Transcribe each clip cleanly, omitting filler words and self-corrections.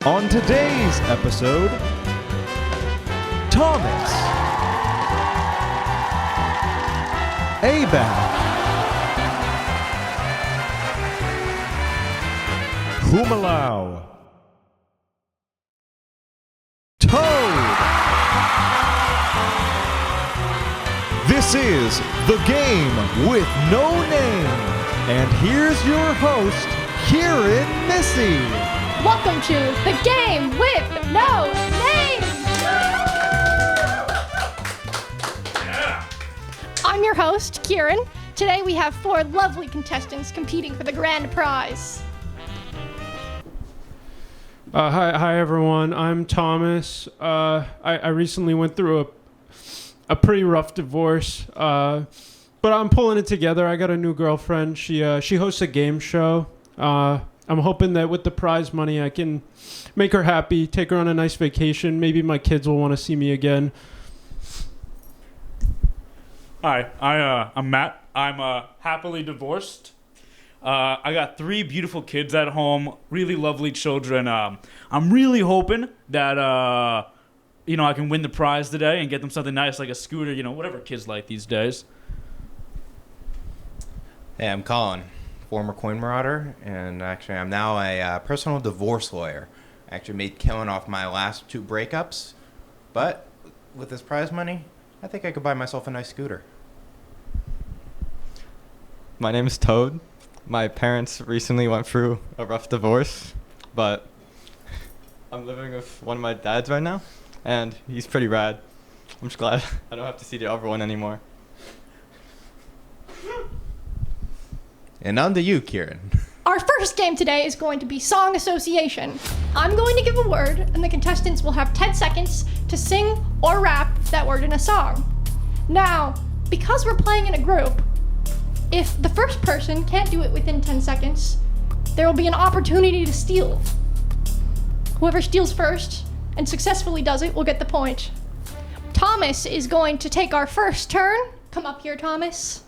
On today's episode, Thomas, Abab, Humalau, Toad. This is The Game with No Name. And here's your host, Kiryn Missy. Welcome to The Game with No Name! Yeah. I'm your host, Kiryn. Today we have 4 lovely contestants competing for the grand prize. Hi everyone. I'm Thomas. I recently went through a pretty rough divorce, but I'm pulling it together. I got a new girlfriend. She hosts a game show. I'm hoping that with the prize money, I can make her happy, take her on a nice vacation. Maybe my kids will want to see me again. Hi, I'm Matt. I'm happily divorced. I got 3 beautiful kids at home, really lovely children. I'm really hoping that I can win the prize today and get them something nice like a scooter, whatever kids like these days. Hey, I'm Colin, former coin marauder, and actually I'm now a personal divorce lawyer. I actually made killing off my last 2 breakups, but with this prize money, I think I could buy myself a nice scooter. My name is Toad. My parents recently went through a rough divorce, but I'm living with one of my dads right now, and he's pretty rad. I'm just glad I don't have to see the other one anymore. And on to you, Kiryn. Our first game today is going to be song association. I'm going to give a word, and the contestants will have 10 seconds to sing or rap that word in a song. Now, because we're playing in a group, if the first person can't do it within 10 seconds, there will be an opportunity to steal. Whoever steals first and successfully does it will get the point. Thomas is going to take our first turn. Come up here, Thomas.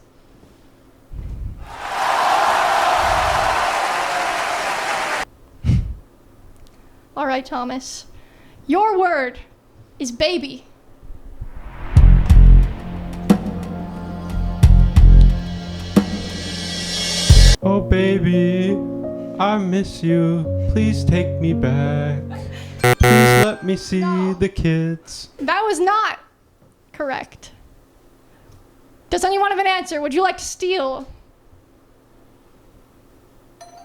All right, Thomas. Your word is baby. Oh baby, I miss you. Please take me back. Please let me see the kids. That was not correct. Does anyone have an answer? Would you like to steal?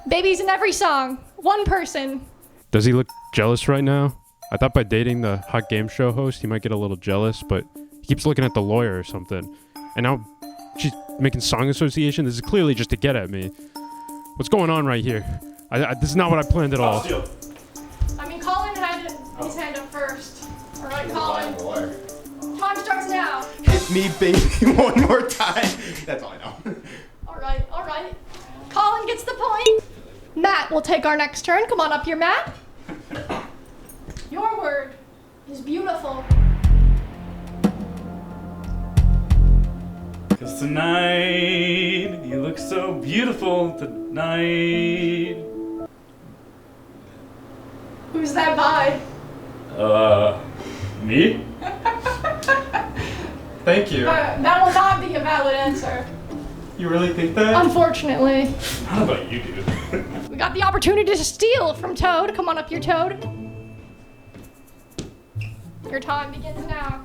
Baby's in every song. One person. Does he look jealous right now? I thought by dating the hot game show host, he might get a little jealous, but he keeps looking at the lawyer or something. And now she's making song association. This is clearly just to get at me. What's going on right here? This is not what I planned at all. I mean, Colin had his hand up first. All right, Colin. Time starts now. Hit me, baby, one more time. That's all I know. All right. Colin gets the point. Matt will take our next turn. Come on up here, Matt. Your word is beautiful. 'Cause tonight, you look so beautiful tonight. Who's that by? Me? Thank you. That will not be a valid answer. You really think that? Unfortunately. How about you, dude? We got the opportunity to steal from Toad. Come on up here, Toad. Your time begins now.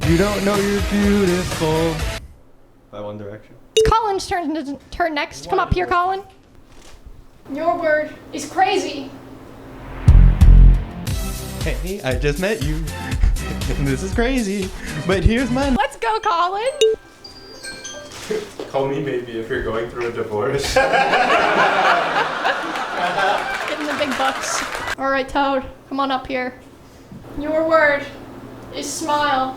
You don't know you're beautiful. By One Direction. It's Colin's turn next. Come up here, Colin. Your word is crazy. Hey, I just met you. This is crazy, but here's mine. Let's go, Colin. Call me baby if you're going through a divorce. Getting the big bucks. All right, Toad, come on up here. Your word is smile.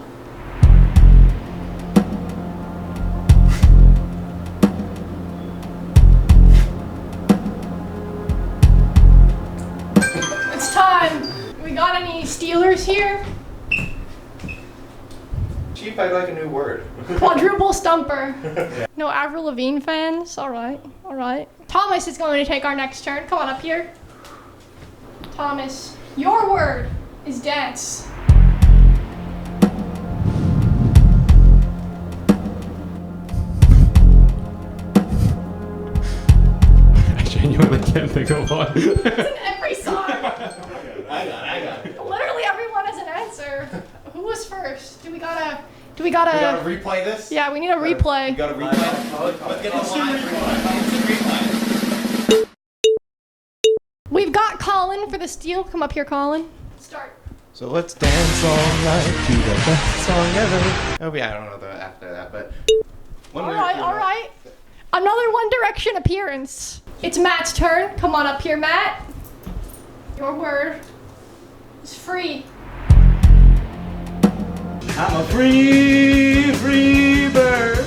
It's time. We got any Steelers here? Chief, I'd like a new word. Quadruple stumper. No Avril Lavigne fans? All right. Thomas is going to take our next turn. Come on up here. Thomas, your word is dance. I genuinely can't think of one. It's in every song. I got it. Literally everyone has an answer. Who was first? Do we gotta We gotta replay this? Yeah, we need a replay. We gotta replay. Let's get instant replay. We've got Colin for the steal. Come up here, Colin. Start. So let's dance all night to the best song ever. Oh yeah, I don't know the after that, but All right. Another One Direction appearance. It's Matt's turn. Come on up here, Matt. Your word is free. I'm a free bird.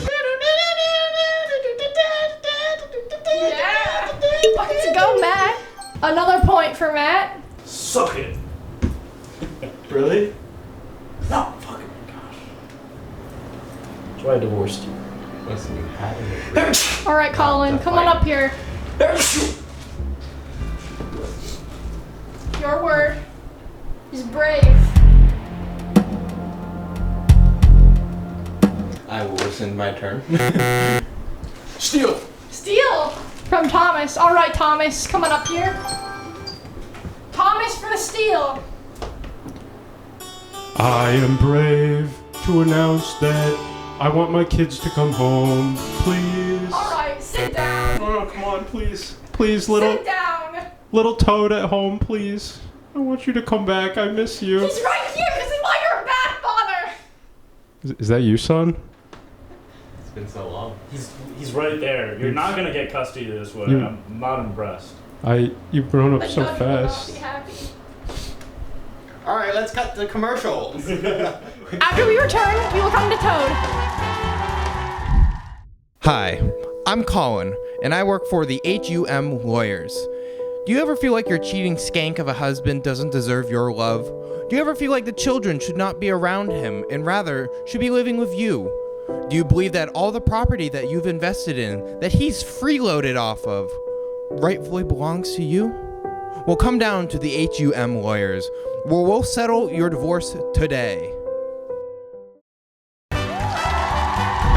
Yeah. Let's go, Matt. Another point for Matt. Suck it. Really? No, fucking gosh. That's why I divorced you. Listen, you had it. All right, Colin, come on up here. Your word is brave. I will rescind my turn. Steal. Steal from Thomas. All right, Thomas, come on up here. Thomas for the steal. I am brave to announce that I want my kids to come home, please. All right, sit down. Oh, come on, please. Please, Sit down. little Toad at home, please. I want you to come back. I miss you. He's right here. This is why you're a bad father. Is that you, son? It's been so long. He's right there. You're not gonna get custody this way. You- I'm not impressed. You've grown up The so judge will not fast. be happy. All right, let's cut the commercials. After we return, we will come to Toad. Hi, I'm Colin, and I work for the HUM Lawyers. Do you ever feel like your cheating skank of a husband doesn't deserve your love? Do you ever feel like the children should not be around him and rather should be living with you? Do you believe that all the property that you've invested in, that he's freeloaded off of, rightfully belongs to you? Well, come down to the HUM Lawyers, where we'll settle your divorce today.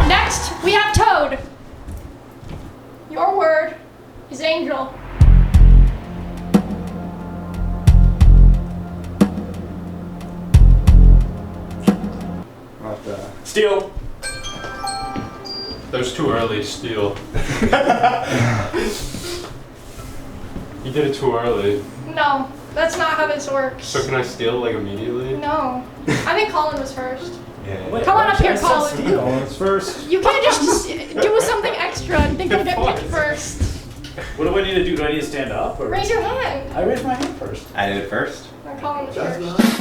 Next, we have Toad. Your word is angel. Steal. That was too early to steal. You did it too early. No, that's not how this works. So can I steal like immediately? No. I think Colin was first. Yeah. Come on up here, Colin. Colin's first. You can't just do something extra and think you'll get picked first. What do I need to do? Do I need to stand up or? Raise your hand. I raised my hand first. I did it first. Or Colin was first.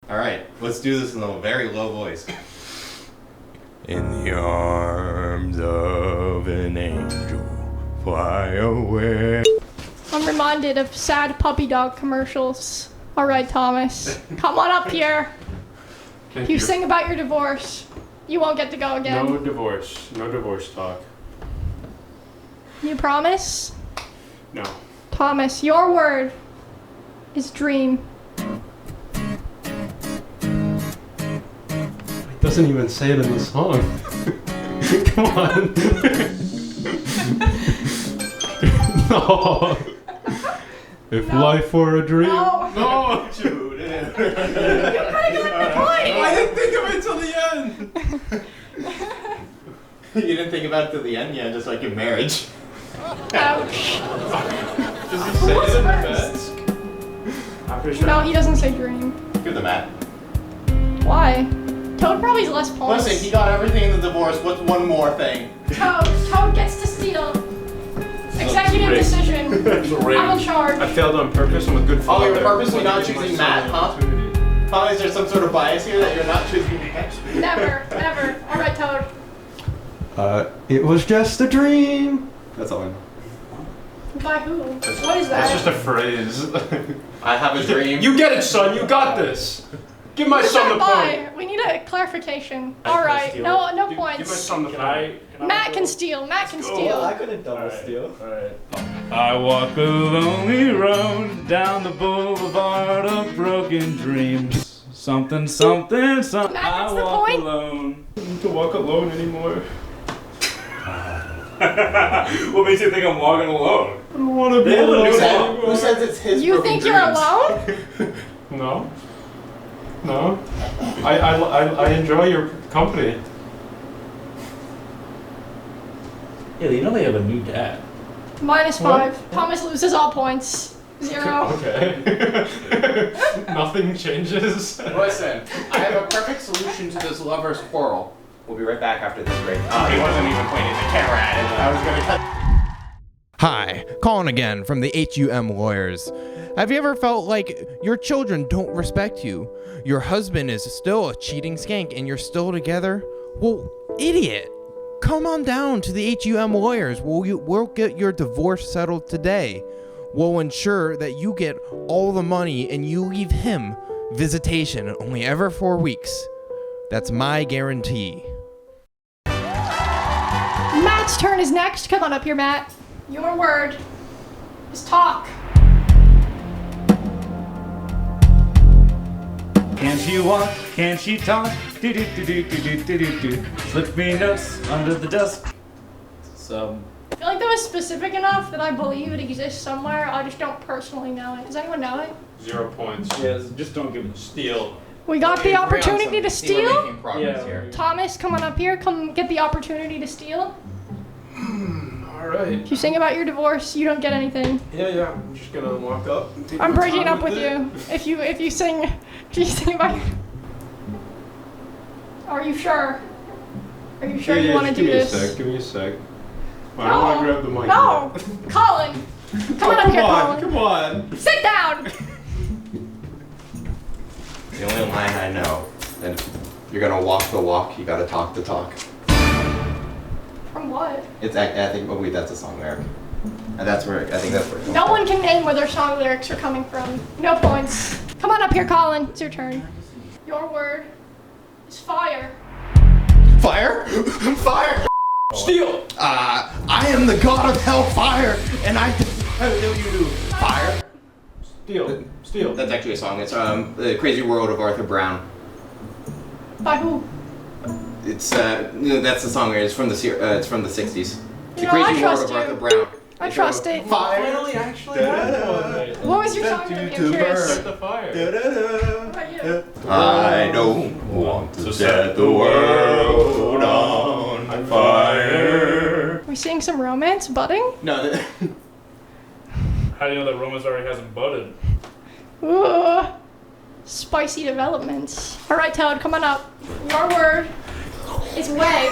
All right, let's do this in a very low voice. In the arms of an angel, fly away. I'm reminded of sad puppy dog commercials. All right, Thomas, come on up here. Thank You sing about your divorce. You won't get to go again. No divorce. No divorce talk. You promise? No. Thomas, your word is dream. It doesn't even say it in the song. Come on. No. If No. life were a dream. No. No. Dude. You gotta give him the point. I didn't think of it till the end. You didn't think about it till the end, yeah, just like your marriage. Ouch. Does he say it in the best? I'm pretty sure. No, he doesn't say dream. Give the Matt. Why? Toad probably has less points. Listen, he got everything in the divorce. What's one more thing? Toad gets to steal. Executive Rigged. decision. I'm in charge. I failed on purpose and with good Oh, father. you're purposely not Wasn't choosing giving my Matt, son huh? an opportunity. Huh? Is there some sort of bias here that you're not choosing Matt? Never, never. All right, Toad. It was just a dream. That's all I know. By who? What is that? That's just a phrase. I have a dream. You get it, son. You got this. Give my Who's son the that point. by? We need a clarification. I All can right, steal. no Give my points. son the Can point. I Matt can steal. Matt can steal. couldn't double steal. Alright. I walk a lonely road down the boulevard of broken dreams. Something, something, something. Matt, I what's the walk point? alone. I don't need to walk alone anymore. What makes you think I'm walking alone? I don't want to be They have a alone new anymore. song. Who says it's his You broken think you're dreams? alone? No. No. I enjoy your company. Yeah, you know they have a new dad. -5. What? Thomas loses all points. 0. Okay. Nothing changes. Listen, I have a perfect solution to this lover's quarrel. We'll be right back after this break. He wasn't even pointing the camera at it. I was gonna cut. Hi, calling again from the HUM lawyers. Have you ever felt like your children don't respect you? Your husband is still a cheating skank and you're still together? Well, idiot. Come on down to the HUM lawyers. We'll get your divorce settled today. We'll ensure that you get all the money and you leave him visitation only every 4 weeks. That's my guarantee. Matt's turn is next. Come on up here, Matt. Your word is talk. Can she walk? Can she talk? Do do do do do do do do do. Slip me notes under the desk. So I feel like that was specific enough that I believe it exists somewhere. I just don't personally know it. Does anyone know it? 0 points. yeah, just don't give it. Steal. We got the opportunity to We're steal. making progress Yeah. here. Thomas, come on up here. Come get the opportunity to steal. All right. If you sing about your divorce, you don't get anything. Yeah. I'm just gonna walk up. and take I'm my breaking time up with it. you. If you sing about your... Are you sure? Are you sure Yeah, you want to just do give me this? a sec. Give me a sec. I don't want to grab the mic. No, yet. Colin. Come on up here, Colin. Come on. Sit down. The only line I know, and if you're gonna walk the walk, you gotta talk the talk. From what? It's I think believe that's a song lyric, and that's where I think that's where. It comes No from. one can name where their song lyrics are coming from. No points. Come on up here, Colin. It's your turn. Your word is fire. Fire, fire. Steal. I am the god of hellfire, and I know you do. Fire. Steal. That's actually a song. It's The Crazy World of Arthur Brown. By who? It's that's the song. It's from the it's from the 60s. The No, I Crazy World trust of you. Arthur Brown. I trust it. Fire. Finally, actually had one. What was your song? I'm curious. Set the fire. What about you? I don't want to set the world on fire. We seeing some romance budding? No. How do you know that Romance already hasn't budded? Ooh, spicy developments. All right, Toad, come on up. Your word is way.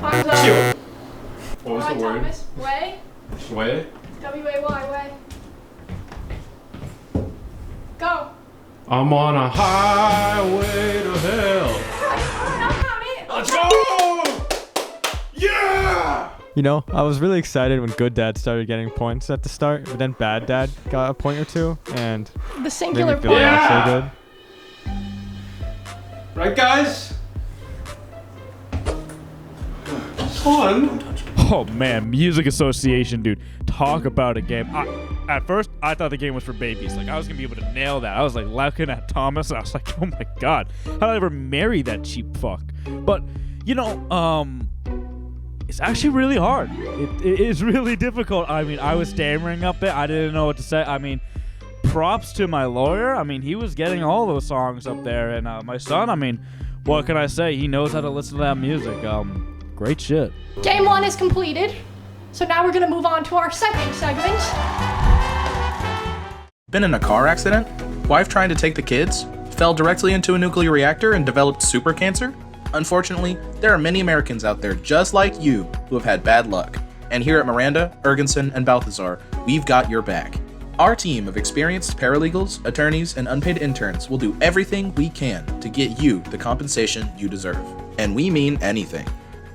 Time's up. What was All right, the word? Thomas. Way. Way. W-A-Y, way. Go. I'm on a highway to hell. Let's go! Yeah! You know, I was really excited when Good Dad started getting points at the start, but then Bad Dad got a point or two, and The made singular me feel point. not so good. Right, guys? Fun. Oh man, music association, dude. Talk about a game. At first, I thought the game was for babies. Like I was gonna be able to nail that. I was like looking at Thomas, and I was like, oh my god, how did I ever marry that cheap fuck? But you know, it's actually really hard. It is really difficult. I mean, I was stammering up it. I didn't know what to say. I mean, props to my lawyer. I mean, he was getting all those songs up there, and my son. I mean, what can I say? He knows how to listen to that music. Great shit. Game 1 is completed. So now we're gonna move on to our second segment. Been in a car accident? Wife trying to take the kids? Fell directly into a nuclear reactor and developed super cancer? Unfortunately, there are many Americans out there just like you who have had bad luck. And here at Miranda, Ergenson, and Balthazar, we've got your back. Our team of experienced paralegals, attorneys, and unpaid interns will do everything we can to get you the compensation you deserve. And we mean anything.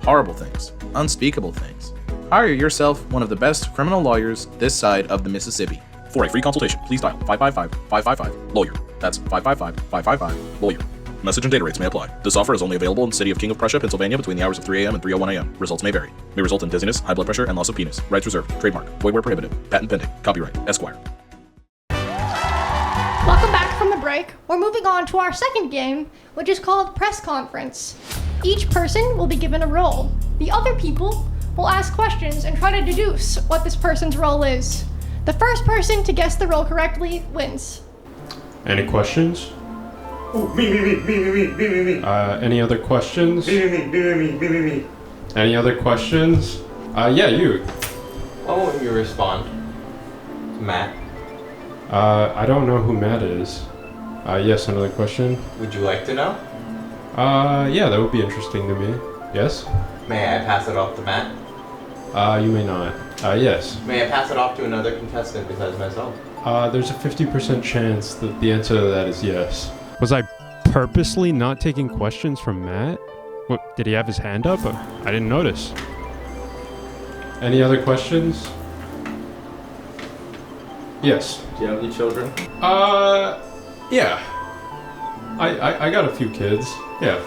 Horrible things. Unspeakable things. Hire yourself one of the best criminal lawyers this side of the Mississippi. For a free consultation, please dial 555-555-LAWYER. That's 555-555, BULL-U. Message and data rates may apply. This offer is only available in the city of King of Prussia, Pennsylvania between the hours of 3 a.m. and 3:01 a.m. Results may vary. May result in dizziness, high blood pressure, and loss of penis. Rights reserved. Trademark. Void where prohibited. Patent pending. Copyright. Esquire. Welcome back from the break. We're moving on to our second game, which is called Press Conference. Each person will be given a role. The other people will ask questions and try to deduce what this person's role is. The first person to guess the role correctly wins. Any questions? Oh, me. Any other questions? Me. Any other questions? Yeah, you. Why won't you respond? Matt, I don't know who Matt is. Yes, another question? would you like to know? Yeah, that would be interesting to me. Yes? May I pass it off to Matt? You may not. Yes. May I pass it off to another contestant besides myself? There's a 50% chance that the answer to that is yes. Was I purposely not taking questions from Matt? What, did he have his hand up? I didn't notice. Any other questions? Yes. Do you have any children? Yeah. I got a few kids. Yeah.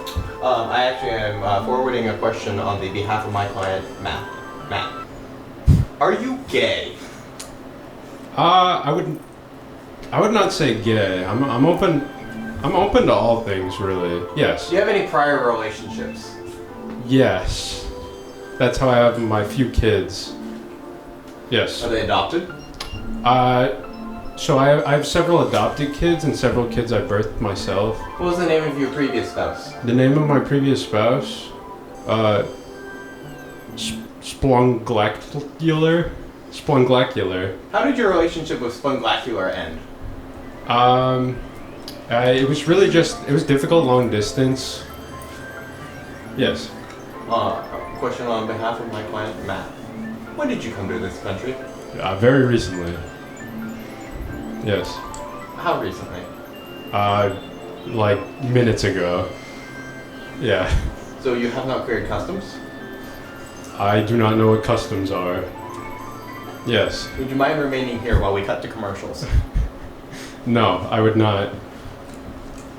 I actually am forwarding a question on the behalf of my client, Matt. Matt, are you gay? I would not say gay. I'm open to all things, really. Yes. Do you have any prior relationships? Yes. That's how I have my few kids. Yes. Are they adopted? So I have several adopted kids and several kids I birthed myself. What was the name of your previous spouse? The name of my previous spouse? Splunglacular. How did your relationship with Splunglacular end? It was really it was difficult long distance. Yes. A question on behalf of my client, Matt. When did you come to this country? Very recently. Yes. How recently? Like minutes ago. Yeah. So you have not cleared customs? I do not know what customs are. Yes. Would you mind remaining here while we cut to commercials? No, I would not.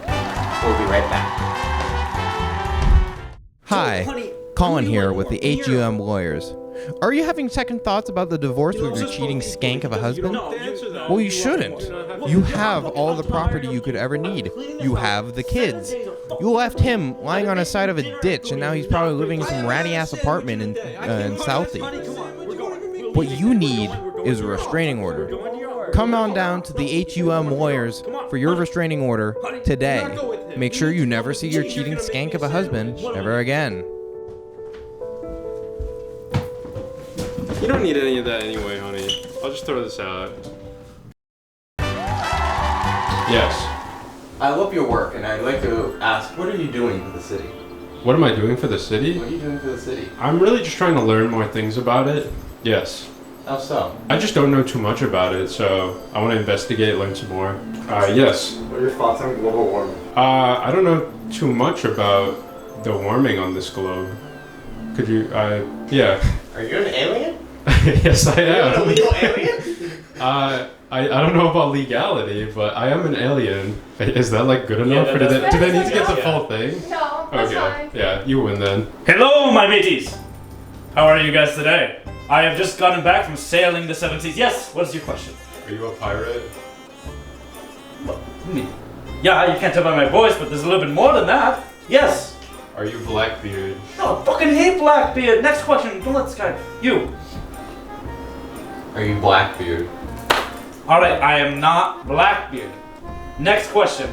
We'll be right back. Hi, Colin here with the HUM Lawyers. Are you having second thoughts about the divorce with your cheating skank of a husband? Well, you shouldn't. You have all the property you could ever need. You have the kids. You left him lying on the side of a ditch, and now he's probably living in some ratty-ass apartment in Southie. What you need is a restraining order. Come on down to the HUM Lawyers for your restraining order today. Make sure you never see your cheating skank of a husband ever again. You don't need any of that anyway, honey. I'll just throw this out. Yes. I love your work, and I'd like to ask, what are you doing for the city? What am I doing for the city? What are you doing for the city? I'm really just trying to learn more things about it. Yes. How so? I just don't know too much about it, so I want to investigate, learn some more. Yes. What are your thoughts on global warming? I don't know too much about the warming on this globe. Could you, yeah. Are you an alien? Yes, I am. Are you an illegal alien? I don't know about legality, but I am an alien. Is that like good enough? Or do they need to get the full thing? No, that's fine. Yeah, you win then. Hello, my mateys. How are you guys today? I have just gotten back from sailing the seven seas. Yes, what is your question? Are you a pirate? Yeah, you can't tell by my voice, but there's a little bit more than that. Yes. Are you Blackbeard? No, I fucking hate Blackbeard. Next question. Don't let this guy. You. Are you Blackbeard? Alright, I am not Blackbeard. Next question.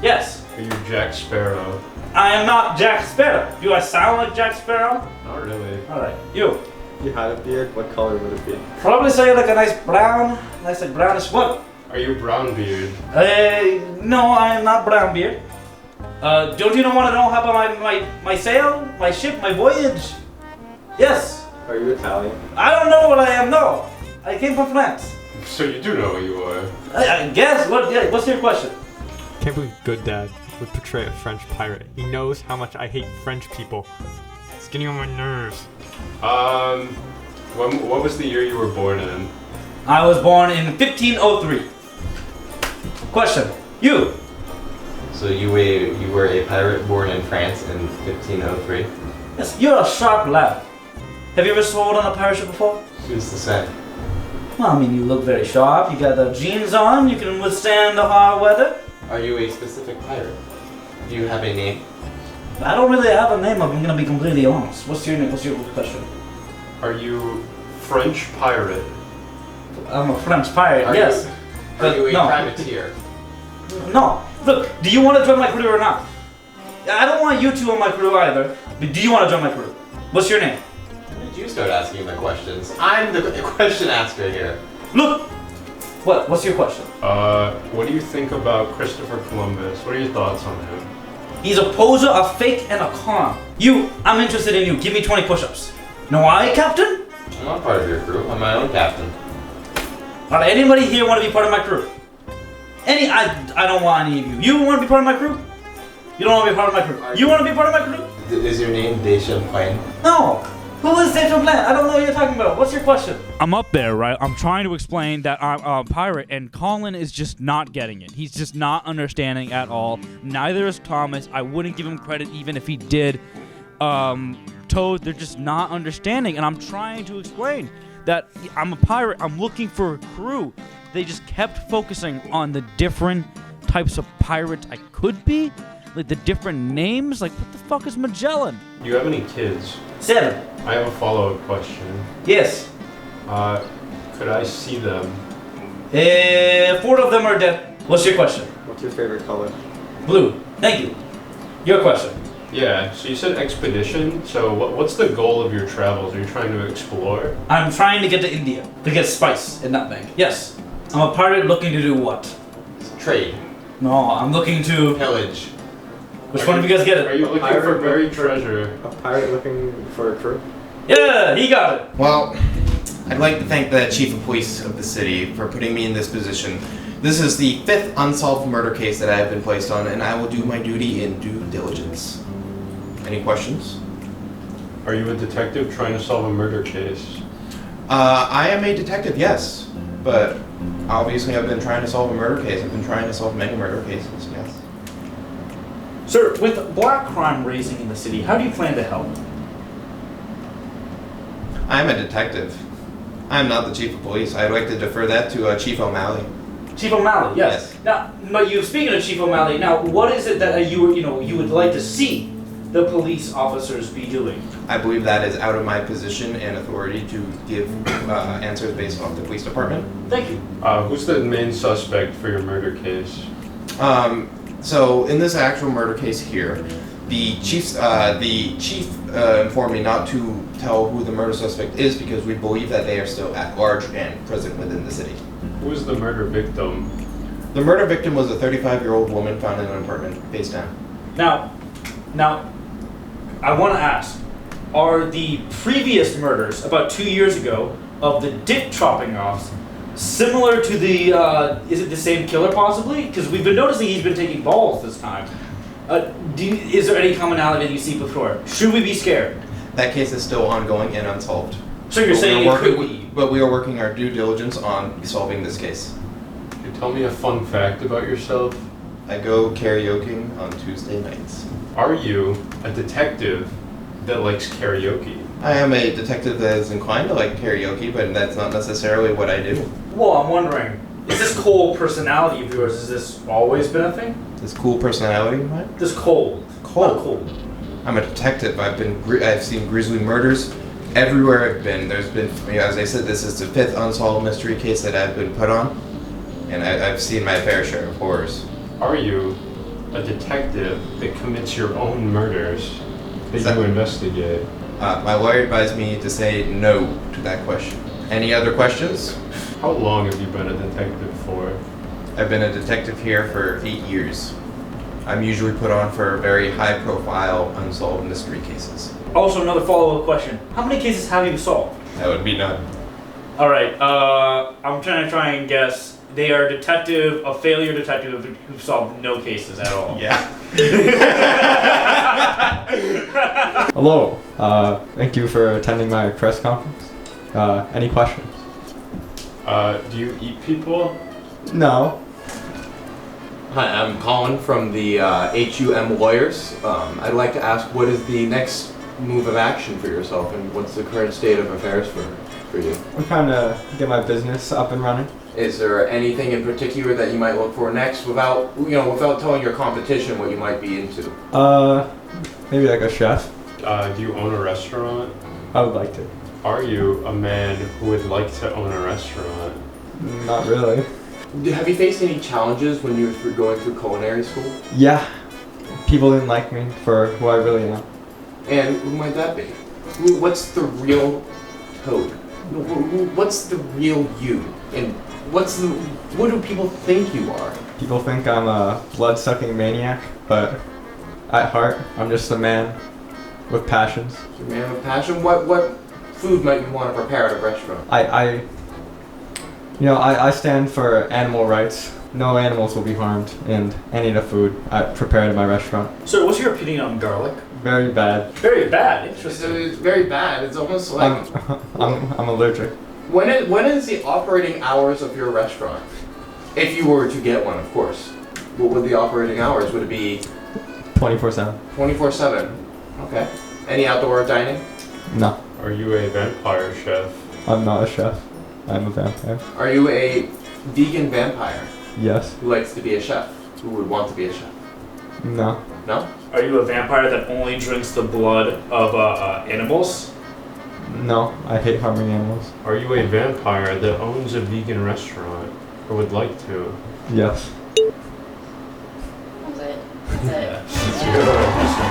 Yes. Are you Jack Sparrow? I am not Jack Sparrow. Do I sound like Jack Sparrow? Not really. Alright, you. If you had a beard, what color would it be? Probably say like a nice brown, nice like brownish what? Are you Brownbeard? No, I am not Brownbeard. Don't you want to know how about my sail, my ship, my voyage? Yes. Are you Italian? I don't know what I am, no. I came from France. So you do know what you are. I guess. What's your question? Can't believe Good Dad would portray a French pirate. He knows how much I hate French people. It's getting on my nerves. What was the year you were born in? I was born in 1503. Question. You. So you were a pirate born in France in 1503? Yes, you're a sharp lad. Have you ever sailed on a pirate ship before? Who's to say? Well, I mean, you look very sharp. You got the jeans on. You can withstand the hard weather. Are you a specific pirate? Do you have a name? I don't really have a name. I'm gonna be completely honest. What's your name? What's your question? Are you French pirate? I'm a French pirate. Yes. Are you a no. privateer? No. Look, do you want to join my crew or not? I don't want you two on my crew either. But do you want to join my crew? What's your name? When did you start asking the questions? I'm the question asker here. Look. What's your question? What do you think about Christopher Columbus? What are your thoughts on him? He's a poser, a fake, and a con. You, I'm interested in you. Give me 20 push-ups. No, I, Captain? I'm not part of your crew. I'm my own captain. Alright, anybody here want to be part of my crew? I don't want any of you. You want to be part of my crew? You don't want to be part of my crew. You want to be part of my crew? Is your name Deschamplain? No. Who is Deschamplain? I don't know what you're talking about. What's your question? I'm up there, right? I'm trying to explain that I'm a pirate, and Colin is just not getting it. He's just not understanding at all. Neither is Thomas. I wouldn't give him credit even if he did. Toad, they're just not understanding, and I'm trying to explain that I'm a pirate. I'm looking for a crew. They just kept focusing on the different types of pirates I could be, like the different names. Like, what the fuck is Magellan? Do you have any kids? 7. I have a follow-up question. Yes. Could I see them? 4 of them are dead. What's your question? What's your favorite color? Blue. Thank you. Your question. Yeah, so you said expedition. So what's the goal of your travels? Are you trying to explore? I'm trying to get to India to get spice and nutmeg. Yes. I'm a pirate looking to do what? Trade. No, I'm looking to... Pillage. Which one of you guys get Are it? you looking for buried treasure? A pirate looking for a crew? Yeah, he got it. Well, I'd like to thank the chief of police of the city for putting me in this position. This is the 5th unsolved murder case that I have been placed on, and I will do my duty in due diligence. Any questions? Are you a detective trying to solve a murder case? I am a detective, yes. But obviously I've been trying to solve a murder case. I've been trying to solve many murder cases, yes. Sir, with black crime raising in the city, how do you plan to help? I'm a detective. I'm not the chief of police. I'd like to defer that to Chief O'Malley. Chief O'Malley, yes. Now, but you speaking of Chief O'Malley, now what is it that you would like to see the police officers be doing? I believe that is out of my position and authority to give answers based off the police department. Thank you. Who's the main suspect for your murder case? So in this actual murder case here, the chief informed me not to tell who the murder suspect is because we believe that they are still at large and present within the city. Who is the murder victim? The murder victim was a 35-year-old woman found in an apartment face down. Now, I want to ask, are the previous murders about 2 years ago of the dick chopping offs similar to the, is it the same killer possibly? Because we've been noticing he's been taking balls this time. Is there any commonality that you see before? Should we be scared? That case is still ongoing and unsolved. So you're saying it could be? But we are working our due diligence on solving this case. Can you tell me a fun fact about yourself? I go karaokeing on Tuesday nights. Are you a detective that likes karaoke? I am a detective that is inclined to like karaoke, but that's not necessarily what I do. Well, I'm wondering, is this cold personality of yours, has this always been a thing? This cool personality of mine? This cold. Cold. Not cold. I'm a detective. I've seen grisly murders everywhere I've been. There's been, as I said, this is the 5th unsolved mystery case that I've been put on, and I've seen my fair share of horrors. Are you a detective that commits your own murders that you investigate? My lawyer advised me to say no to that question. Any other questions? How long have you been a detective for? I've been a detective here for 8 years. I'm usually put on for very high-profile, unsolved mystery cases. Also, another follow-up question. How many cases have you solved? That would be none. Alright, I'm trying to try and guess. They are a failure detective who've solved no cases at all. Yeah. Hello. Thank you for attending my press conference. Any questions? Do you eat people? No. Hi, I'm Colin from the HUM Lawyers. I'd like to ask, what is the next move of action for yourself, and what's the current state of affairs for you? I'm trying to get my business up and running. Is there anything in particular that you might look for next, without telling your competition what you might be into? Maybe like a chef. Do you own a restaurant? I would like to. Are you a man who would like to own a restaurant? Not really. Have you faced any challenges when you were going through culinary school? Yeah. People didn't like me for who I really am. And who might that be? What's the real Toad? What's the real you? And what do people think you are? People think I'm a blood-sucking maniac, but at heart, I'm just a man with passions. You're a man with passion? What food might you want to prepare at a restaurant? I stand for animal rights. No animals will be harmed in any of the food I prepare at my restaurant. So, what's your opinion on garlic? Very bad. Very bad. Interesting. It's very bad. It's almost like I'm allergic. When is the operating hours of your restaurant? If you were to get one, of course. What would the operating hours? Would it be 24/7. 24/7? Okay. Any outdoor dining? No, Are you a vampire chef? I'm not a chef. I'm a vampire. Are you a vegan vampire Yes. who likes to be a chef? Who would want to be a chef? No. No? Are you a vampire that only drinks the blood of animals? No, I hate harming animals. Are you a vampire that owns a vegan restaurant or would like to? Yes. That's it. That's it.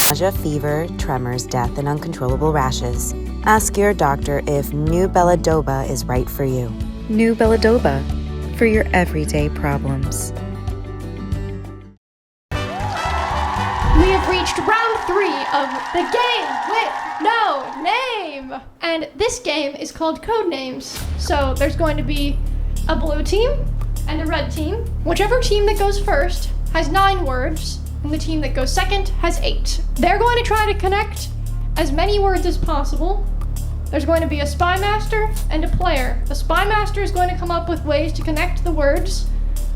Nausea, fever, tremors, death, and uncontrollable rashes. Ask your doctor if New Belladoba is right for you. New Belladoba, for your everyday problems. We have reached round 3 of the game with no name. And this game is called Codenames. So there's going to be a blue team and a red team. Whichever team that goes first has 9 words, and the team that goes second has 8. They're going to try to connect as many words as possible. There's going to be a spy master and a player. The spy master is going to come up with ways to connect the words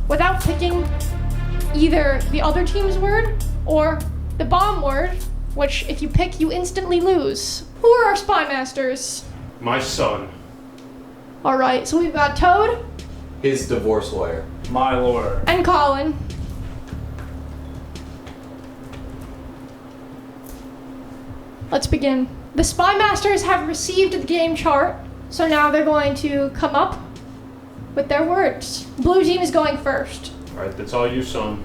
without picking either the other team's word or the bomb word, which if you pick, you instantly lose. Who are our spy masters? My son. All right, so we've got Toad His divorce lawyer. My lord. and Colin. Let's begin. The spy masters have received the game chart, so now they're going to come up with their words. Blue team is going first. All right, that's all you, son.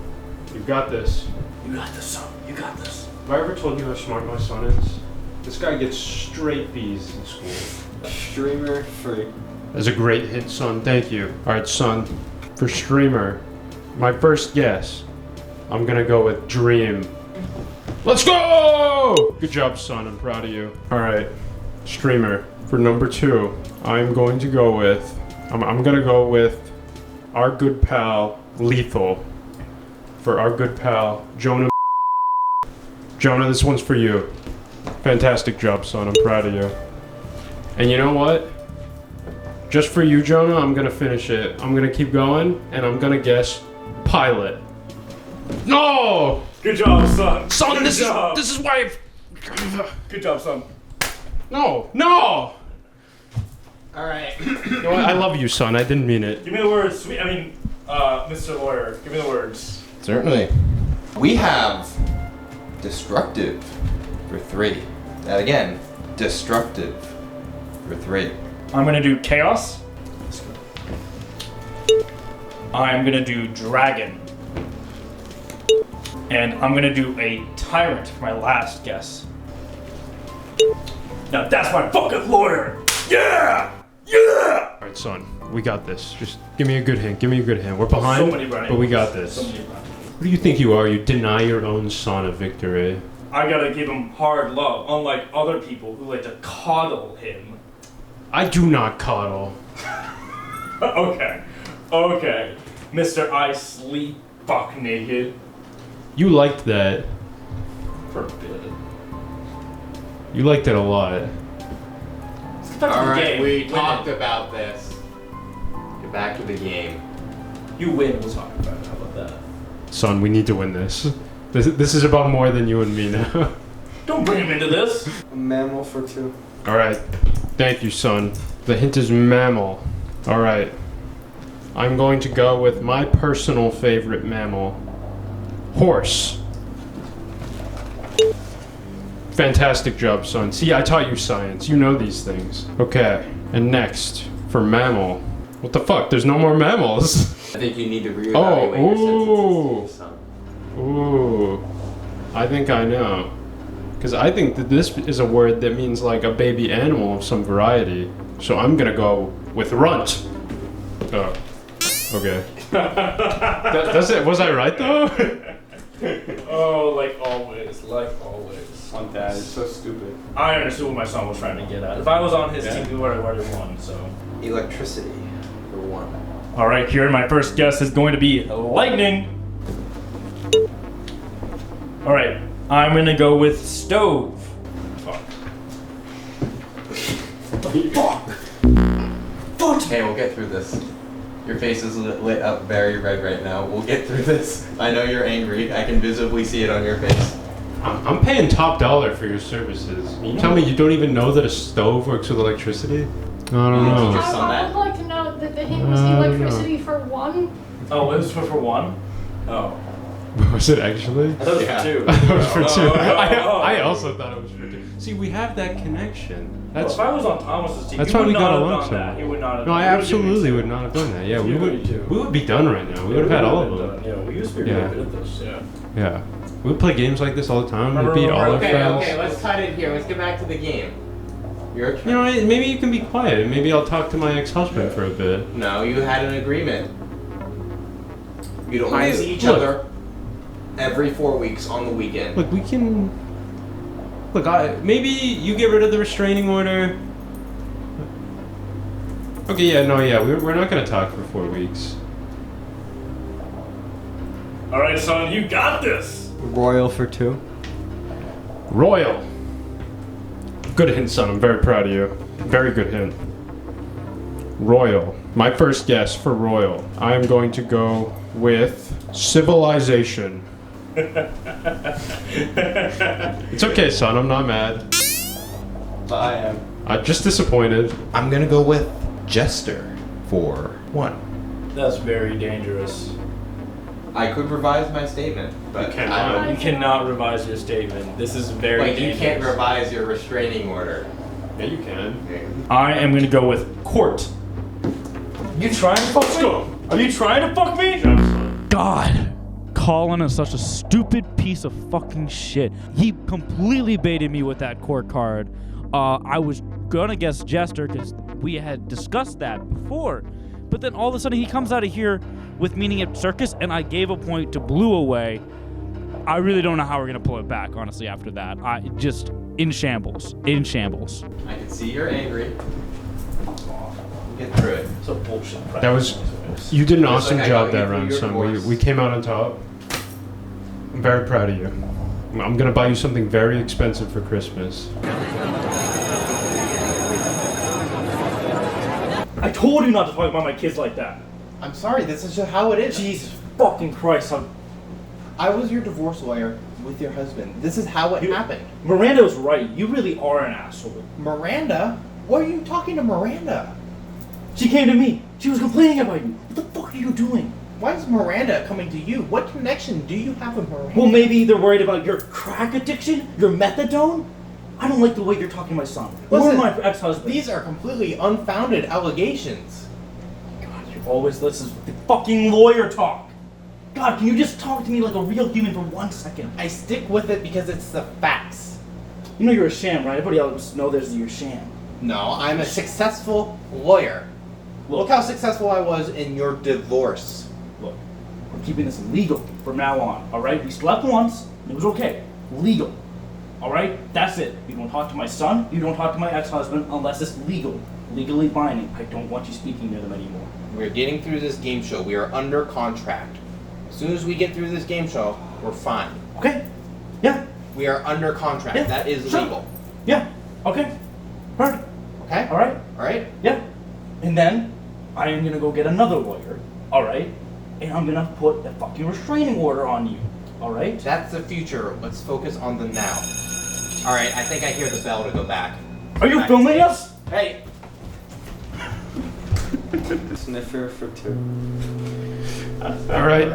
You've got this. You got this, son. You got this. Have I ever told you how smart my son is? This guy gets straight B's in school. Streamer free. That's a great hit, son. Thank you. All right, son. For streamer, my first guess, I'm gonna go with dream. Let's go! Good job, son. I'm proud of you. All right, streamer. For number 2, I'm going to go with. I'm gonna go with our good pal Lethal. For our good pal Jonah. Jonah, this one's for you. Fantastic job, son. I'm proud of you. And you know what? Just for you, Jonah, I'm gonna finish it. I'm gonna keep going, and I'm gonna guess pilot. No! Good job, son. Son, Good this job. is why. Good job, son. No! All right. You know what? I love you, son. I didn't mean it. Give me the words. Mr. Lawyer, give me the words. Certainly. We have destructive for 3. That again, destructive for 3. I'm gonna do chaos. I'm gonna do dragon. And I'm gonna do a tyrant for my last guess. Now that's my fucking lawyer! Yeah! Yeah! All right, son. We got this. Just give me a good hint. Give me a good hint. We're behind, So many running. but we got this. So many running. Who do you think you are? You deny your own son a victory. I gotta give him hard love, unlike other people who like to coddle him. I do not coddle. Okay. Mr. I sleep fuck naked. You liked that. For a bit. You liked it a lot. Let's get back to All the right, game. we Win talked it. about this. Get back to the game. You win, we'll talk about it. How about that? Son, we need to win this. This is about more than you and me now. Don't bring him into this. A mammal for 2. All right. Thank you, son. The hint is mammal. All right. I'm going to go with my personal favorite mammal. Horse. Fantastic job, son. See, I taught you science. You know these things. Okay. And next, for mammal. What the fuck? There's no more mammals. I think you need to reevaluate Oh, your ooh. sentences, son. Ooh. I think I know. Because I think that this is a word that means like a baby animal of some variety. So I'm going to go with runt. Oh. Okay. That's it. Was I right though? Oh, like always. On Dad, it's so stupid. I understood what my son was trying to get at. If I was on his team, we would have already won, so. Electricity, for 1. Alright, Kiryn, my first guess is going to be lightning. Alright, I'm gonna go with stove. Fuck. Hey, we'll get through this. Your face is lit up very red right now. We'll get through this. I know you're angry. I can visibly see it on your face. I'm paying top dollar for your services. You tell me you don't even know that a stove works with electricity? I don't know. Just on I that. would like to know that the hint was electricity for 1. Oh, it was for 1? Oh. Was it actually? I thought it was Yeah. for 2. I thought it was for 2. Oh. I also thought it was for 2. See, we have that connection. That's Well, if I was on Thomas's team, That's he why would we got not have along done so that. well. He would not have No, done I that. absolutely would not have done that. Yeah, we You would. would too. We would be done right now. We would have had all of them. Yeah, we used to be Yeah. really good at this. Yeah. Yeah, we would play games like this all the time. We'd beat all our Okay, friends. okay, let's cut it here. Let's get back to the game. Your turn. You know, maybe you can be quiet. Maybe I'll talk to my ex-husband for a bit. No, you had an agreement. You'd only see each look. other every 4 weeks on the weekend. Look, we can. Look, maybe you get rid of the restraining order. Okay, yeah, no, yeah, we're not gonna talk for 4 weeks. Alright, son, you got this! Royal for 2. Royal. Good hint, son. I'm very proud of you. Very good hint. Royal. My first guess for royal. I am going to go with civilization. It's okay, son. I'm not mad. But I am. I'm just disappointed. I'm gonna go with jester for 1. That's very dangerous. I could revise my statement, but You cannot. I don't. You cannot revise your statement. This is very Like, you dangerous. can't revise your restraining order. Yeah, you can. I am gonna go with court. You trying to fuck me? Are you trying to fuck me? God, Colin is such a stupid piece of fucking shit. He completely baited me with that court card. I was gonna guess jester because we had discussed that before, but then all of a sudden he comes out of here with meaning at circus, and I gave a point to Blue away. I really don't know how we're gonna pull it back, honestly. After that, I just in shambles. In shambles. I can see you're angry. Get through it. It's a bullshit. That was. You did an awesome like I job got you that through round, your son. course. We came out on top. I'm very proud of you. I'm gonna buy you something very expensive for Christmas. I told you not to talk about my kids like that. I'm sorry, this is just how it is. Jesus fucking Christ. I was your divorce lawyer with your husband. This is how it happened. Miranda was right. You really are an asshole. Miranda? Why are you talking to Miranda? She came to me. She was complaining about you. What the fuck are you doing? Why is Miranda coming to you? What connection do you have with Miranda? Well, maybe they're worried about your crack addiction, your methadone. I don't like the way you're talking to my son. Listen, or my ex-husband. These are completely unfounded allegations. God, you always listen to the fucking lawyer talk. God, can you just talk to me like a real human for 1 second? I stick with it because it's the facts. You know you're a sham, right? Everybody else knows there's your sham. No, I'm a successful lawyer. Look how successful I was in your divorce. Look, we're keeping this legal from now on, alright? We slept once, it was okay. Legal. Alright? That's it. You don't talk to my son, you don't talk to my ex-husband unless it's legal. Legally binding. I don't want you speaking to them anymore. We're getting through this game show. We are under contract. As soon as we get through this game show, we're fine. Okay? Yeah. We are under contract. Yeah, That is sure. legal. Yeah. Okay. Heard. Okay? All right. All right? Yeah. And then I am gonna go get another lawyer. All right. And I'm gonna put a fucking restraining order on you. All right. That's the future. Let's focus on the now. All right, I think I hear the bell to go back. Are you filming us? Hey! Sniffer for 2. All right.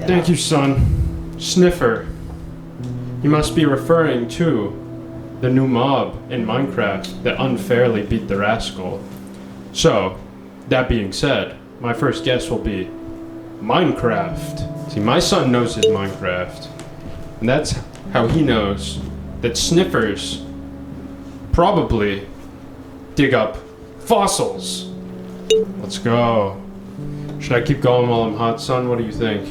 Thank you, son. Sniffer. You must be referring to the new mob in Minecraft that unfairly beat the rascal. So, that being said, my first guess will be Minecraft. See, my son knows his Minecraft. And that's how he knows that sniffers probably dig up fossils. Let's go. Should I keep going while I'm hot, son? What do you think?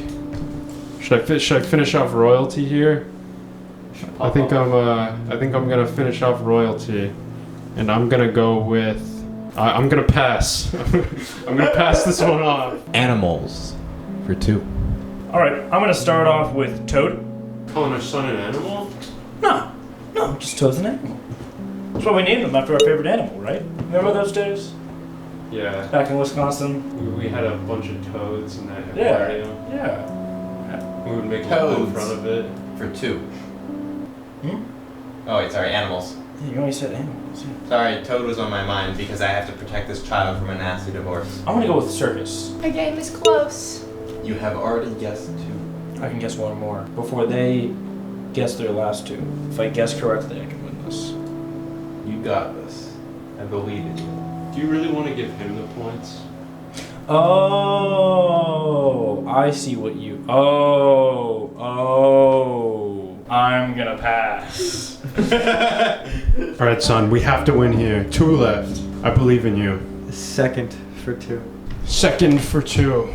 Should I finish off royalty here? I think I'm gonna finish off royalty, and I'm gonna go with. I'm gonna pass. I'm gonna pass this one off. Animals for 2. All right. I'm gonna start off with Toad. Calling our son an animal? No, just Toad's an animal. That's why we named him after our favorite animal, right? Remember those days? Yeah. Back in Wisconsin? We had a bunch of toads in that Yeah. aquarium. Yeah. We would make love in Toads. front of it. For 2. Oh, wait, sorry, animals. Yeah, you always said animals. Yeah. Sorry, Toad was on my mind because I have to protect this child from a nasty divorce. I'm gonna go with circus. The game is close. You have already guessed 2. I can guess one more before they guess their last 2. If I guess correctly, I can win this. You got this. I believe in you. Do you really want to give him the points? Oh, I see what you. Oh, I'm gonna pass. All right, son. We have to win here. 2 left. I believe in you. Second for 2. Second for 2.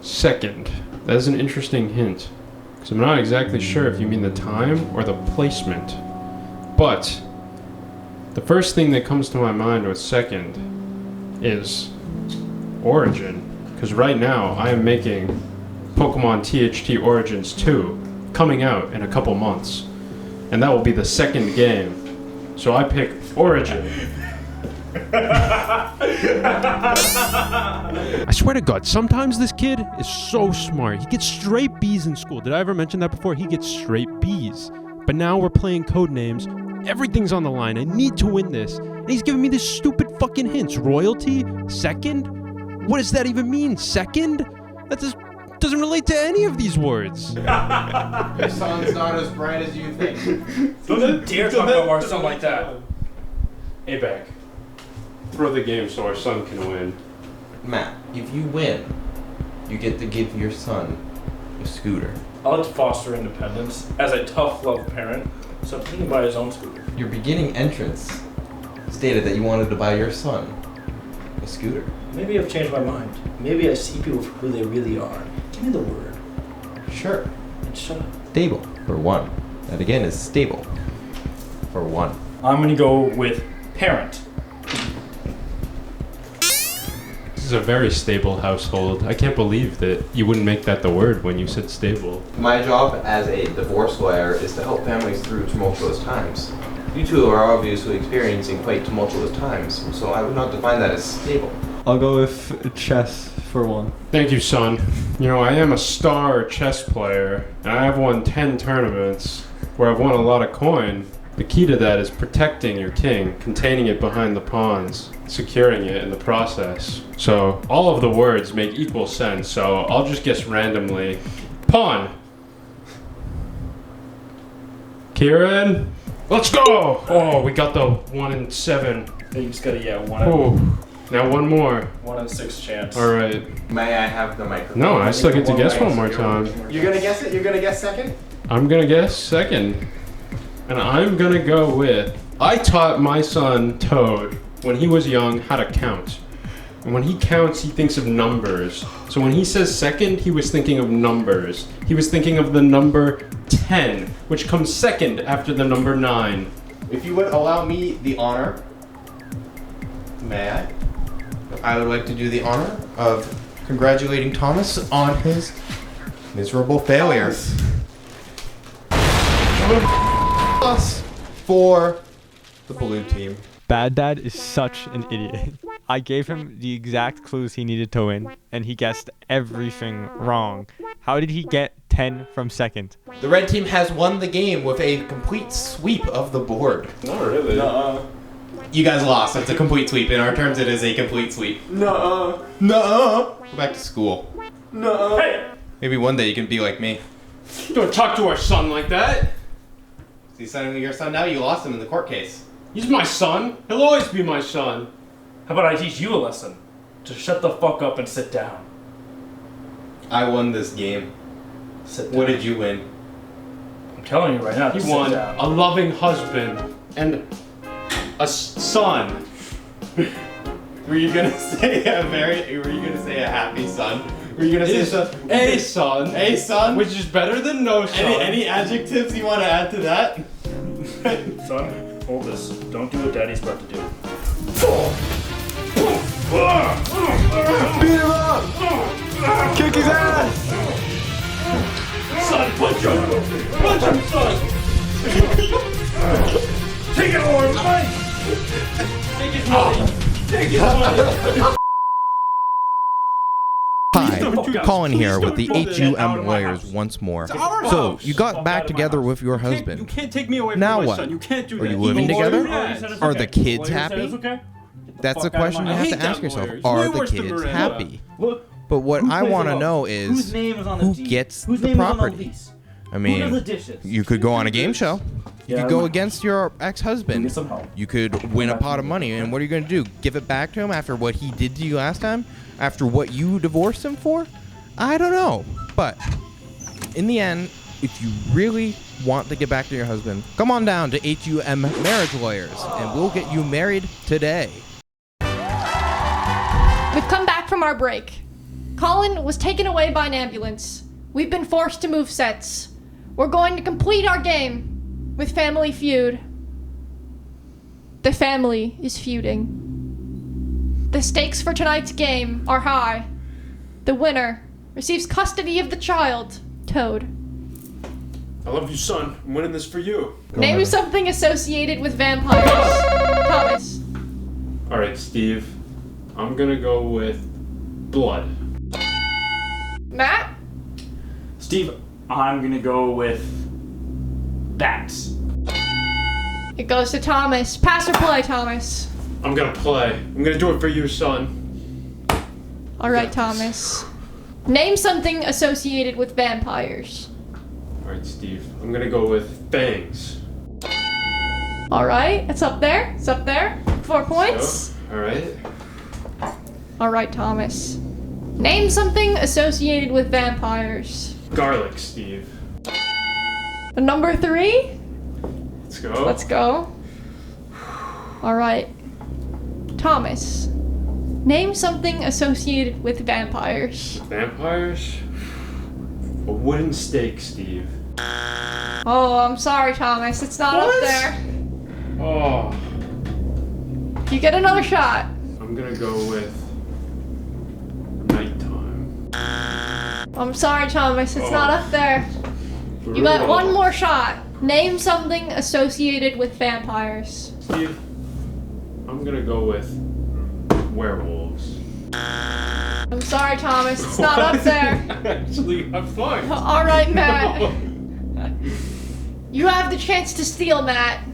Second. That is an interesting hint. Because I'm not exactly sure if you mean the time or the placement. But the first thing that comes to my mind with second is origin. Because right now I am making Pokemon THT Origins 2 coming out in a couple months. And that will be the second game. So I pick origin. I swear to God, sometimes this kid is so smart. He gets straight B's in school. Did I ever mention that before? He gets straight B's. But now we're playing Codenames. Everything's on the line. I need to win this. And he's giving me this stupid fucking hints. Royalty? Second? What does that even mean? Second? That just doesn't relate to any of these words. Your son's not as bright as you think. Don't you dare talk about our son like that. Hey, back. Throw the game so our son can win. Matt, if you win, you get to give your son a scooter. I like to foster independence as a tough love parent, so he can buy his own scooter. Your beginning entrance stated that you wanted to buy your son a scooter. Maybe I've changed my mind. Maybe I see people for who they really are. Give me the word. Sure. And shut up. Stable for 1. That again is stable for 1. I'm gonna go with parent. This is a very stable household. I can't believe that you wouldn't make that the word when you said stable. My job as a divorce lawyer is to help families through tumultuous times. You two are obviously experiencing quite tumultuous times, so I would not define that as stable. I'll go with chess for 1. Thank you, son. You know, I am a star chess player, and I have won 10 tournaments where I've won a lot of coin. The key to that is protecting your king, containing it behind the pawns, securing it in the process. So all of the words make equal sense, so I'll just guess randomly. Pawn! Kiryn? Let's go! Oh, we got the 1 in 7. You just gotta, Oh, now one more. 1 in 6 chance. All right. May I have the microphone? No, I still get to guess one more time. You're gonna guess it? You're gonna guess second? I'm gonna guess second. And I'm gonna go with, I taught my son Toad when he was young how to count. And when he counts, he thinks of numbers. So when he says second, he was thinking of numbers. He was thinking of the number 10, which comes second after the number 9. If you would allow me the honor, may I? I would like to do the honor of congratulating Thomas on his miserable failure. loss for the blue team. Bad Dad is such an idiot. I gave him the exact clues he needed to win, and he guessed everything wrong. How did he get 10 from second? The red team has won the game with a complete sweep of the board. Not really. You guys lost. It's a complete sweep. In our terms, it is a complete sweep. No. Go back to school. No. Hey! Maybe one day you can be like me. Don't talk to our son like that. So you sending your son now? You lost him in the court case. He's my son. He'll always be my son. How about I teach you a lesson? Just shut the fuck up and sit down. I won this game. Sit down. What did you win? I'm telling you right now. He sit won down. a loving husband and a son. Were you gonna say a happy son? Were you gonna say A son. A son? Which is better than no son. Any adjectives you want to add to that? Son, hold this. Don't do what Daddy's about to do. Beat him up! Kick his ass! Son, punch him! Punch him, son! Take it over, Mike! Take his money! Take his money! Hi, Colin here with the HUM lawyers once more. So, you got back together with your husband. You can't take me away from Now my what? son. You can't do Are that. you living He's a together? lawyer. Are the kids Lawyer said happy? it's okay? That's the fuck out of question my you have hate to ask that yourself. lawyers. Are Way the worse than kids Miranda. happy? Look, But what who I plays want to alone? know is Whose name is on the who deed? gets Whose the name is on the property. lease? I Who mean, does the dishes? you could go on a game show. You Yeah, could go I'm- against your Give me ex-husband. some help. You could win a pot of money, and what are you going to do? Give it back to him after what he did to you last time? After what you divorced him for? I don't know. But in the end, if you really want to get back to your husband, come on down to HUM Marriage Lawyers, and we'll get you married today. We've come back from our break. Colin was taken away by an ambulance. We've been forced to move sets. We're going to complete our game with Family Feud. The family is feuding. The stakes for tonight's game are high. The winner receives custody of the child, Toad. I love you, son. I'm winning this for you. Name something associated with vampires. Thomas. All right, Steve. I'm gonna go with blood. Matt? Steve, I'm gonna go with bats. It goes to Thomas. Pass or play, Thomas. I'm gonna play. I'm gonna do it for you, son. All right, Thomas. Name something associated with vampires. All right, Steve. I'm gonna go with fangs. All right, it's up there. It's up there. 4 points. So, all right. All right, Thomas. Name something associated with vampires. Garlic, Steve. Number 3. Let's go. Let's go. All right. Thomas. Name something associated with vampires. Vampires? A wooden stake, Steve. Oh, I'm sorry, Thomas. It's not up there. Oh, You get another shot. I'm gonna go with nighttime. I'm sorry, Thomas. It's not up there. You got Brutal. one more shot. Name something associated with vampires. Steve, I'm gonna go with werewolves. I'm sorry, Thomas. It's not up there. Actually, I'm fine. All right, Matt. You have the chance to steal, Matt.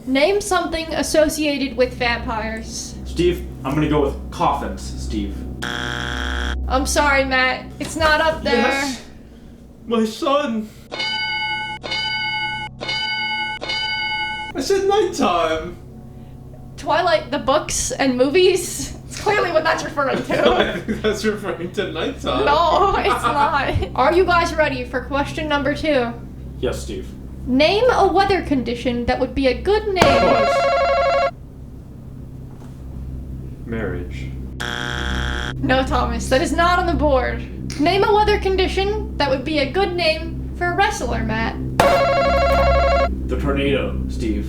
Name something associated with vampires. Steve, I'm gonna go with coffins, Steve. I'm sorry, Matt. It's not up there. Yes, my son. I said nighttime. Twilight, the books and movies. It's clearly what that's referring to. I think that's referring to nighttime. No, it's not. Are you guys ready for question number 2? Yes, Steve. Name a weather condition that would be a good name. Marriage. No, Thomas, that is not on the board. Name a weather condition that would be a good name for a wrestler, Matt. The tornado, Steve.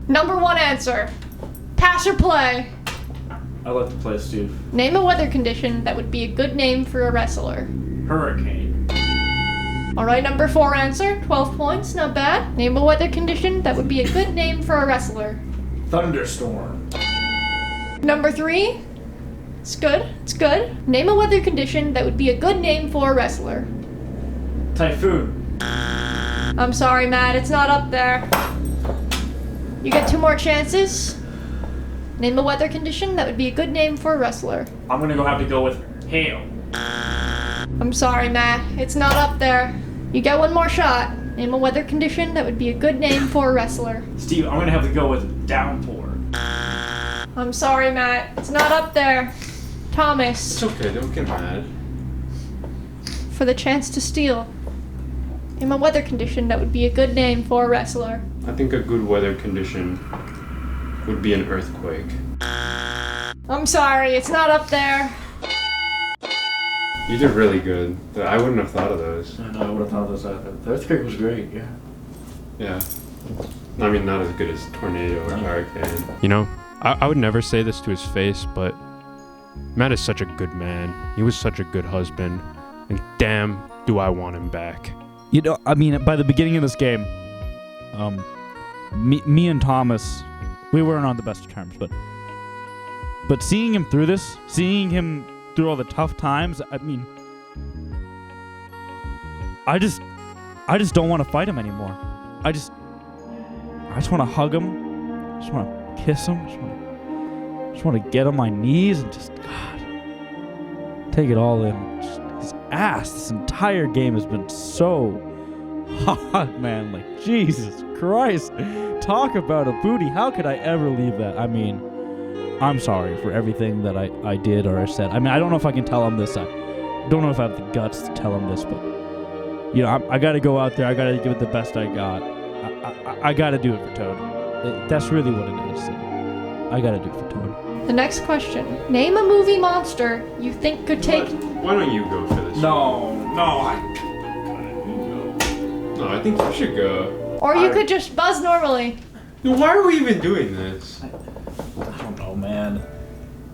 Number 1 answer. Pass or play. I like to play, Steve. Name a weather condition that would be a good name for a wrestler. Hurricane. All right, number 4 answer, 12 points, not bad. Name a weather condition that would be a good name for a wrestler. Thunderstorm. Number 3, it's good, it's good. Name a weather condition that would be a good name for a wrestler. Typhoon. I'm sorry, Matt, it's not up there. You get 2 more chances. Name a weather condition that would be a good name for a wrestler. I'm gonna have to go with hail. I'm sorry, Matt, it's not up there. You get 1 more shot. Name a weather condition that would be a good name for a wrestler. Steve, I'm gonna have to go with downpour. I'm sorry, Matt, it's not up there. Thomas, It's okay, don't get mad. for the chance to steal. Name a weather condition that would be a good name for a wrestler. I think a good weather condition would be an earthquake. I'm sorry, it's not up there. You did really good. I wouldn't have thought of those. I know, I would have thought of those either. The earthquake was great, yeah. Yeah. I mean, not as good as tornado or hurricane. You know, I would never say this to his face, but Matt is such a good man. He was such a good husband. And damn, do I want him back. You know, I mean, by the beginning of this game, me and Thomas, we weren't on the best of terms, but seeing him through this, seeing him through all the tough times, I mean, I just don't want to fight him anymore. I just want to hug him. I just want to kiss him. I just want to get on my knees and just, God, take it all in. Just, his ass, this entire game has been so hot, man. Like, Jesus Christ. Talk about a booty. How could I ever leave that? I mean, I'm sorry for everything that I did or I said. I mean, I don't know if I can tell him this. I don't know if I have the guts to tell him this, but, you know, I got to go out there. I got to give it the best I got. I got to do it for Toad. That's really what it is. I got to do it for Toad. The next question. Name a movie monster you think could take... Why don't you go for this? No, I think you should go. Or you could just buzz normally. Why are we even doing this? I don't know, man.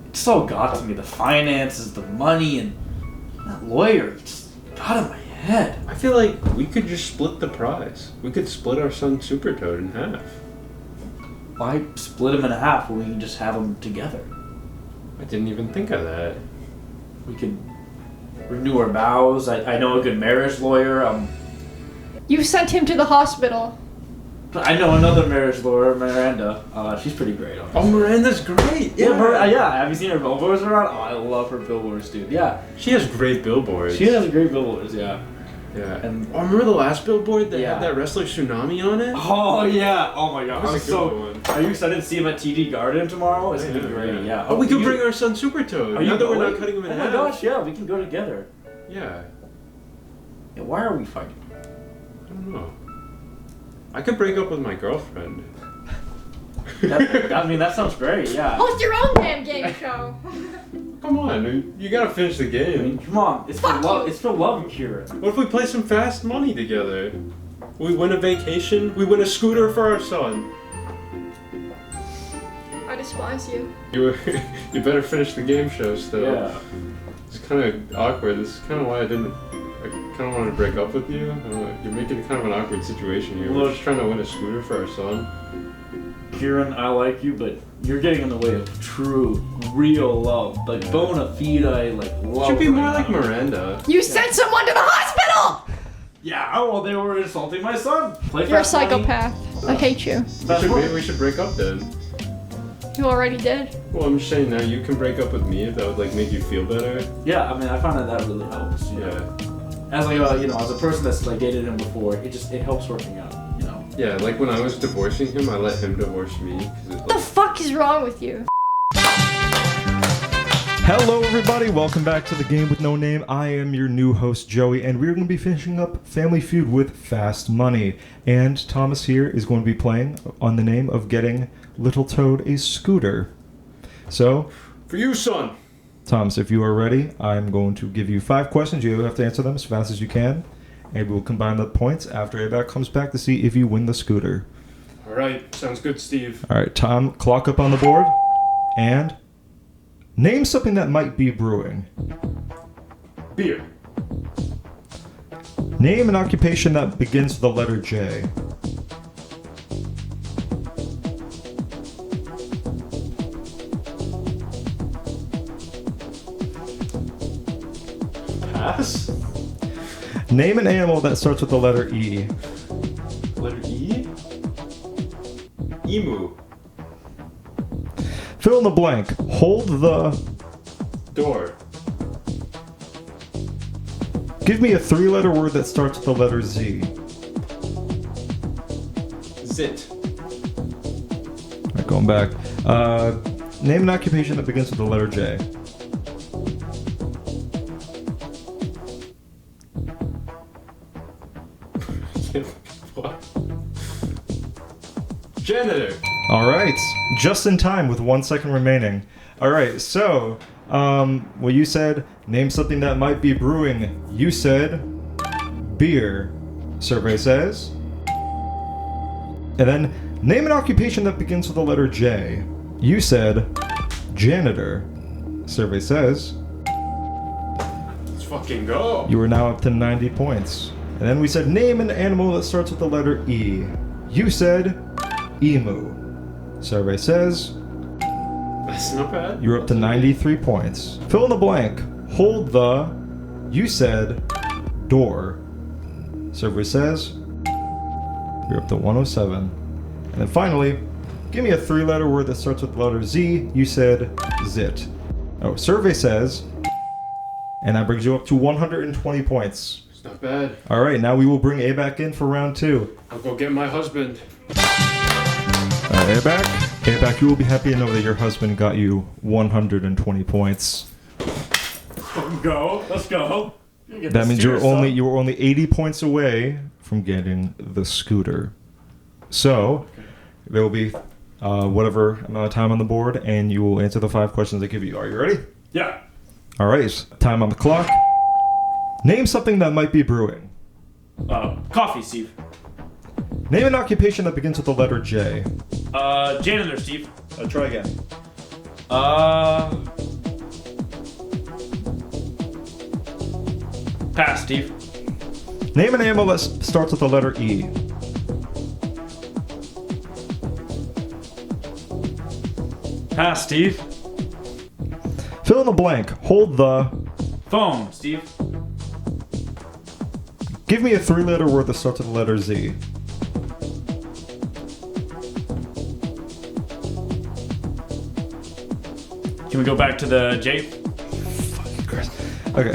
It so got to me. The finances, the money, and that lawyer just got in my head. I feel like we could just split the prize. We could split our son Super Toad in half. Why split them in half when we can just have them together? I didn't even think of that. We could renew our vows. I know a good marriage lawyer. You sent him to the hospital. I know another marriage lawyer, Miranda. She's pretty great. Honestly. Oh, Miranda's great. Yeah, Have you seen her billboards around? Oh, I love her billboards, dude. Yeah. She has great billboards. She has great billboards, yeah. Yeah. And remember the last billboard that had that wrestler Tsunami on it? Oh, yeah. Oh, my God. That was a good one. Are you excited to see him at TD Garden tomorrow? It's going to be great, yeah. Oh, we could bring our son Super Toad. Now that we're not cutting him in half. Oh, my gosh, yeah. We can go together. Yeah. Yeah, why are we fighting? I don't know. I could break up with my girlfriend. That sounds great, yeah. Host your own damn game show. Come on, you gotta finish the game. I mean, come on. It's for love. It's for love, Kiryn. What if we play some fast money together? We win a vacation. We win a scooter for our son. I despise you. You better finish the game show still. Yeah. It's kind of awkward. This is kind of why I kind of wanted to break up with you. You're making it kind of an awkward situation here. We're just trying to win a scooter for our son. Kiryn, I like you, but you're getting in the way of true, real love. Like bona fide, like love. Should be more like Miranda. You sent someone to the hospital! Yeah, well, they were insulting my son. You're a psychopath. I hate you. We should break up then. You already did. Well, I'm just saying now you can break up with me if that would like make you feel better. Yeah, I mean, I found that really helps. Yeah. As like as a person that's like dated him before, it helps working out. Yeah, like when I was divorcing him, I let him divorce me. What the fuck is wrong with you? Hello, everybody. Welcome back to the Game with No Name. I am your new host, Joey, and we're going to be finishing up Family Feud with Fast Money. And Thomas here is going to be playing on the name of getting Little Toad a scooter. So, for you, son. Thomas, if you are ready, I'm going to give you 5 questions. You have to answer them as fast as you can. And we'll combine the points after Avac comes back to see if you win the scooter. All right. Sounds good, Steve. All right, Tom, clock up on the board. And name something that might be brewing. Beer. Name an occupation that begins with the letter J. Pass. Name an animal that starts with the letter E. Letter E. Emu. Fill in the blank. Hold the... Door. Give me a 3-letter word that starts with the letter Z. Zit. Alright, going back. Name an occupation that begins with the letter J. What? Janitor. Alright, just in time with 1 second remaining. Alright, so, well, you said, name something that might be brewing. You said, beer. Survey says. And then, name an occupation that begins with the letter J. You said, janitor. Survey says. Let's fucking go. You are now up to 90 points. And then we said, name an animal that starts with the letter E. You said, emu. Survey says. That's not bad. You're up to 93 points. Fill in the blank. Hold the... You said... door. Survey says... You're up to 107. And then finally, give me a 3-letter word that starts with the letter Z. You said... zit. Oh, survey says... And that brings you up to 120 points. It's not bad. Alright, now we will bring A back in for round 2. I'll go get my husband. Alright, A back. A back, you will be happy to know that your husband got you 120 points. Go. Let's go. That means you were only 80 points away from getting the scooter. So there will be whatever amount of time on the board, and you will answer the 5 questions I give you. Are you ready? Yeah. All right. Time on the clock. Name something that might be brewing. Coffee, Steve. Name an occupation that begins with the letter J. Janitor, Steve. Try again. Pass, Steve. Name an animal that starts with the letter E. Pass, Steve. Fill in the blank. Hold the... Phone, Steve. Give me a 3-letter word that starts with the letter Z. Can we go back to the J? Fucking Christ. Okay.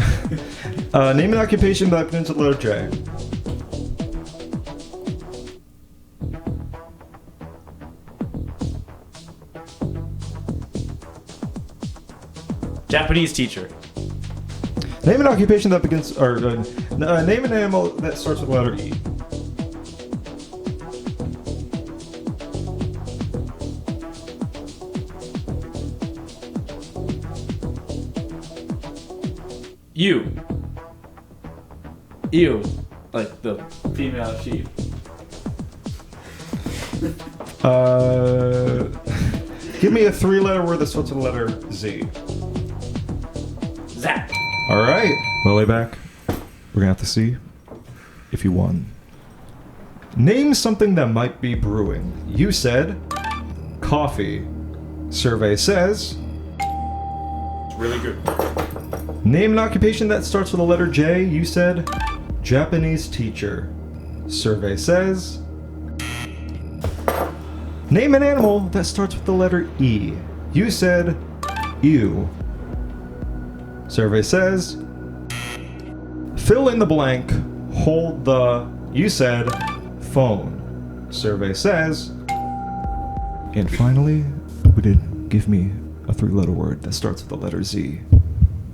Name an occupation that begins with the letter J. Japanese teacher. Name an occupation that begins, name an animal that starts with the letter E. You. Ew. Like the female sheep. Give me a 3-letter word that starts with the letter Z. Zap. All right. Well, way back. We're gonna have to see if you won. Name something that might be brewing. You said coffee. Survey says It's really good. name an occupation that starts with the letter J. You said Japanese teacher. Survey says name an animal that starts with the letter E. You said ew. Survey says fill in the blank. Hold the... You said phone. Survey says... And finally, we did give me a 3-letter word that starts with the letter Z.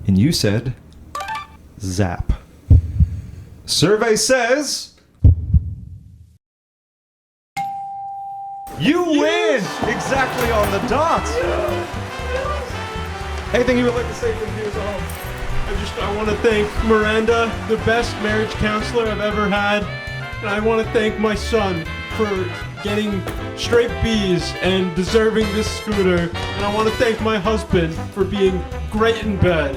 And you said zap. Survey says... You win! Exactly on the dot! Anything you would like to say from viewers at home? I want to thank Miranda, the best marriage counselor I've ever had. And I want to thank my son for getting straight B's and deserving this scooter. And I want to thank my husband for being great in bed.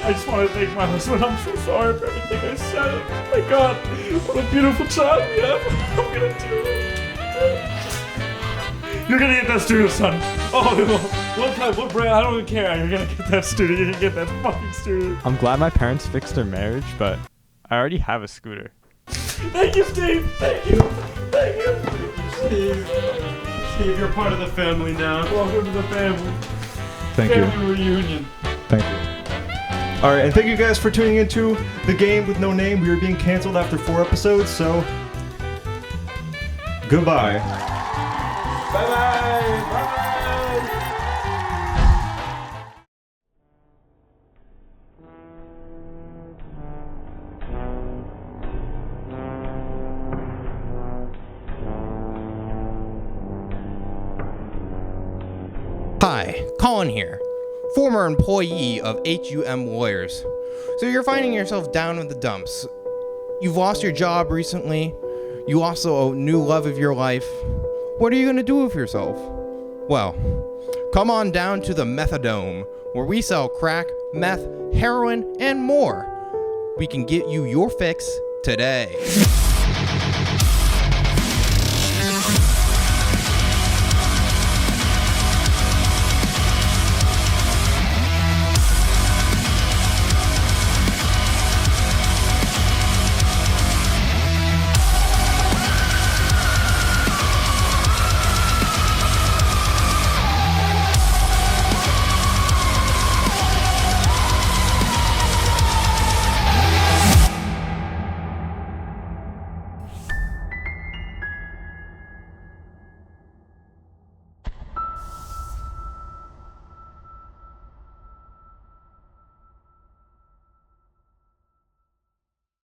I just want to thank my husband. I'm so sorry for everything I said. Oh my God, what a beautiful child we have. I'm gonna do it. You're gonna get that studio, son. Oh, what type, what brand? I don't even care. You're gonna get that studio. You're gonna get that fucking studio. I'm glad my parents fixed their marriage, but I already have a scooter. Thank you, Steve. Thank you. Thank you. Steve, you're part of the family now. Welcome to the family. Thank you. Family reunion. Thank you. All right, and thank you guys for tuning into The Game with No Name. We are being canceled after 4 episodes, so goodbye. Bye-bye. Bye. Hi, Colin here, former employee of HUM Lawyers. So you're finding yourself down in the dumps. You've lost your job recently. You lost a new love of your life. What are you going to do with yourself? Well, come on down to the Methadome, where we sell crack, meth, heroin, and more. We can get you your fix today.